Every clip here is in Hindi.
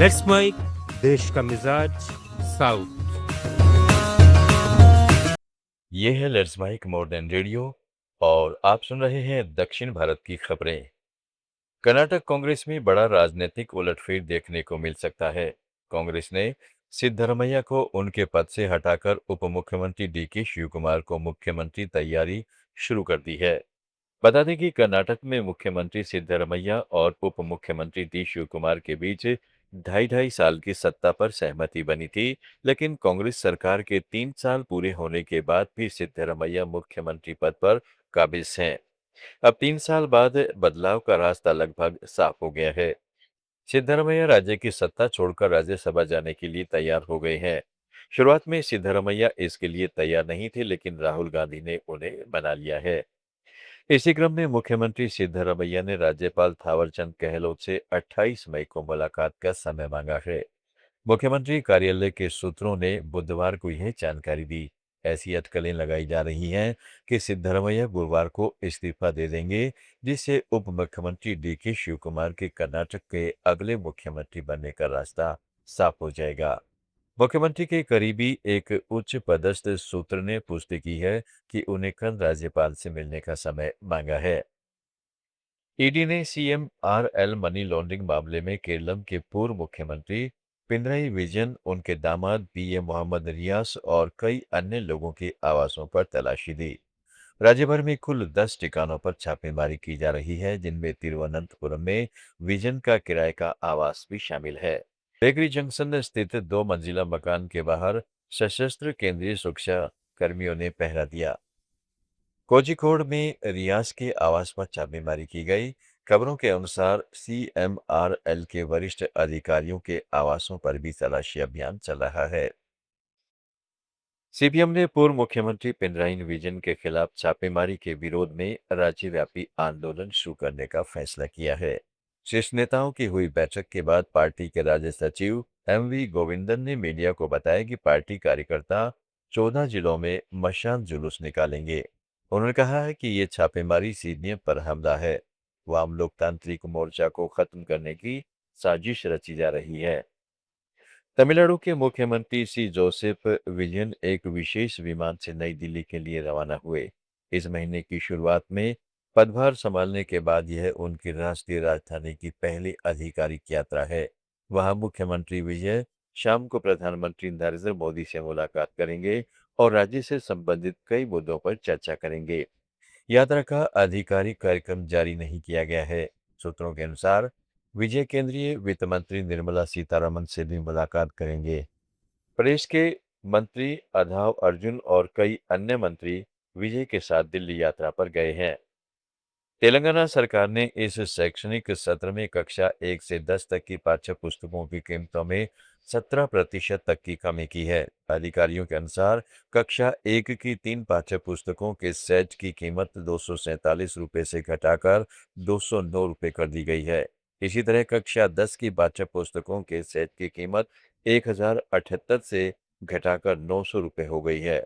लेट्स माइक देश का मिजाज साउथ। ये है लेट्स माइक मॉडर्न रेडियो और आप सुन रहे हैं दक्षिण भारत की खबरें। कर्नाटक कांग्रेस में बड़ा राजनीतिक उलटफेर देखने को मिल सकता है। कांग्रेस ने सिद्धरमैया को उनके पद से हटाकर उप मुख्यमंत्री डीके शिव कुमार को मुख्यमंत्री तैयारी शुरू कर दी है। बता दें कि कर्नाटक में मुख्यमंत्री सिद्धरमैया और उप मुख्यमंत्री डी शिव कुमार के बीच ढाई ढाई साल की सत्ता पर सहमति बनी थी, लेकिन कांग्रेस सरकार के 3 साल पूरे होने के बाद भी सिद्धरमैया मुख्यमंत्री पद पर काबिज हैं। अब 3 साल बाद बदलाव का रास्ता लगभग साफ हो गया है। सिद्धरमैया राज्य की सत्ता छोड़कर राज्यसभा जाने के लिए तैयार हो गए हैं। शुरुआत में सिद्धरमैया इसके लिए तैयार नहीं थे, लेकिन राहुल गांधी ने उन्हें मना लिया है। इसी क्रम में मुख्यमंत्री सिद्धरमैया ने राज्यपाल थावरचंद गहलोत से 28 मई को मुलाकात का समय मांगा है। मुख्यमंत्री कार्यालय के सूत्रों ने बुधवार को यह जानकारी दी। ऐसी अटकलें लगाई जा रही हैं कि सिद्धरमैया गुरुवार को इस्तीफा दे देंगे, जिससे उप मुख्यमंत्री डीके शिव कुमार के कर्नाटक के अगले मुख्यमंत्री बनने का रास्ता साफ हो जाएगा। मुख्यमंत्री के करीबी एक उच्च पदस्थ सूत्र ने पुष्टि की है कि उन्हें कल राज्यपाल से मिलने का समय मांगा है। ईडी ने सीएमआरएल मनी लॉन्ड्रिंग मामले में केरलम के पूर्व मुख्यमंत्री पिनरई विजयन, उनके दामाद पीए मोहम्मद रियास और कई अन्य लोगों के आवासों पर तलाशी दी। राज्य भर में कुल 10 ठिकानों पर छापेमारी की जा रही है, जिनमें तिरुवनंतपुरम में विजन का किराए का आवास भी शामिल है। बेकरी जंक्शन स्थित 2 मंजिला मकान के बाहर सशस्त्र केंद्रीय सुरक्षा कर्मियों ने पहरा दिया। कोझिकोड में रियाज के आवास पर छापेमारी की गई। खबरों के अनुसार सीएमआरएल के वरिष्ठ अधिकारियों के आवासों पर भी तलाशी अभियान चल रहा है। सीपीएम ने पूर्व मुख्यमंत्री पिनराई विजयन के खिलाफ छापेमारी के विरोध में राज्यव्यापी आंदोलन शुरू करने का फैसला किया है। शीर्ष नेताओं की हुई बैठक के बाद पार्टी के राज्य सचिव एमवी गोविंदन ने मीडिया को बताया कि पार्टी कार्यकर्ता 14 जिलों में मशाल जुलूस निकालेंगे। उन्होंने कहा है कि ये छापेमारी सीडीएम पर हमला है। वाम लोकतांत्रिक मोर्चा को खत्म करने की साजिश रची जा रही है। तमिलनाडु के मुख्यमंत्री सी जोसेफ विलियन एक विशेष विमान से नई दिल्ली के लिए रवाना हुए। इस महीने की शुरुआत में पदभार संभालने के बाद यह उनकी राष्ट्रीय राजधानी की पहली आधिकारिक यात्रा है। वहां मुख्यमंत्री विजय शाम को प्रधानमंत्री नरेंद्र मोदी से मुलाकात करेंगे और राज्य से संबंधित कई मुद्दों पर चर्चा करेंगे। यात्रा का आधिकारिक कार्यक्रम जारी नहीं किया गया है। सूत्रों के अनुसार विजय केंद्रीय वित्त मंत्री निर्मला सीतारमन से भी मुलाकात करेंगे। प्रदेश के मंत्री अधाव अर्जुन और कई अन्य मंत्री विजय के साथ दिल्ली यात्रा पर गए हैं। तेलंगाना सरकार ने इस शैक्षणिक सत्र में कक्षा 1 से 10 तक की पाठ्य पुस्तकों की कीमतों में 17% तक की कमी की है। अधिकारियों के अनुसार कक्षा 1 की 3 पाठ्य पुस्तकों के सेट की कीमत 247 रुपये से घटाकर 209 रुपये कर दी गई है। इसी तरह कक्षा 10 की पाठ्य पुस्तकों के सेट की कीमत 1078 से घटाकर 900 रुपये हो गई है।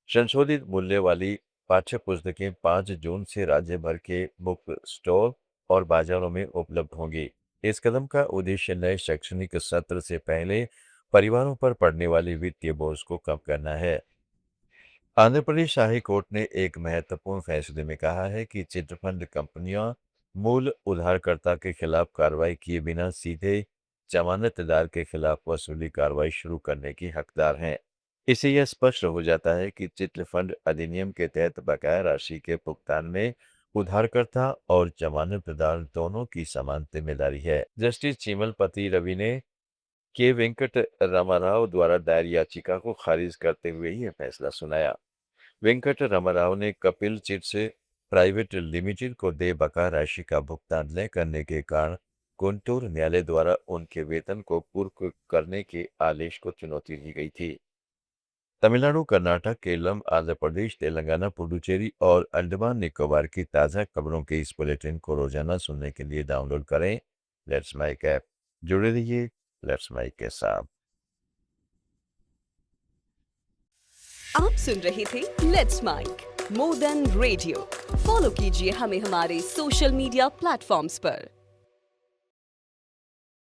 संशोधित मूल्य वाली पाठ्य पुस्तकें 5 जून से राज्य भर के बुक स्टोर और बाजारों में उपलब्ध होंगी। इस कदम का उद्देश्य नए शैक्षणिक सत्र से पहले परिवारों पर पड़ने वाले वित्तीय बोझ को कम करना है। आंध्र प्रदेश हाई कोर्ट ने एक महत्वपूर्ण फैसले में कहा है कि चिटफंड कंपनियां मूल उधारकर्ता के खिलाफ कार्रवाई किए बिना सीधे जमानतदार के खिलाफ वसूली कार्रवाई शुरू करने की हकदार हैं। इससे यह स्पष्ट हो जाता है कि चिटफंड अधिनियम के तहत बकाया राशि के भुगतान में उधारकर्ता और जमानतदार दोनों की समान जिम्मेदारी है। जस्टिस चिमलपति रवि ने के वेंकट रामाराव द्वारा दायर याचिका को खारिज करते हुए यह फैसला सुनाया। वेंकट रामाराव ने कपिल चिट्स प्राइवेट लिमिटेड को दे बकाया राशि का भुगतान न करने के कारण गुंटूर न्यायालय द्वारा उनके वेतन को पूर्व करने के आदेश को चुनौती दी गई थी। तमिलनाडु, कर्नाटक, केरलम, आंध्र प्रदेश, तेलंगाना, पुडुचेरी और अंडमान निकोबार की ताज़ा खबरों के इस बुलेटिन को रोजाना सुनने के लिए डाउनलोड करें लेट्स माइक ऐप। जुड़े रहिए लेट्स माइक के साथ। आप सुन रहे थे let's mike more than radio. Follow कीजिए हमें हमारे सोशल मीडिया प्लेटफॉर्म्स पर।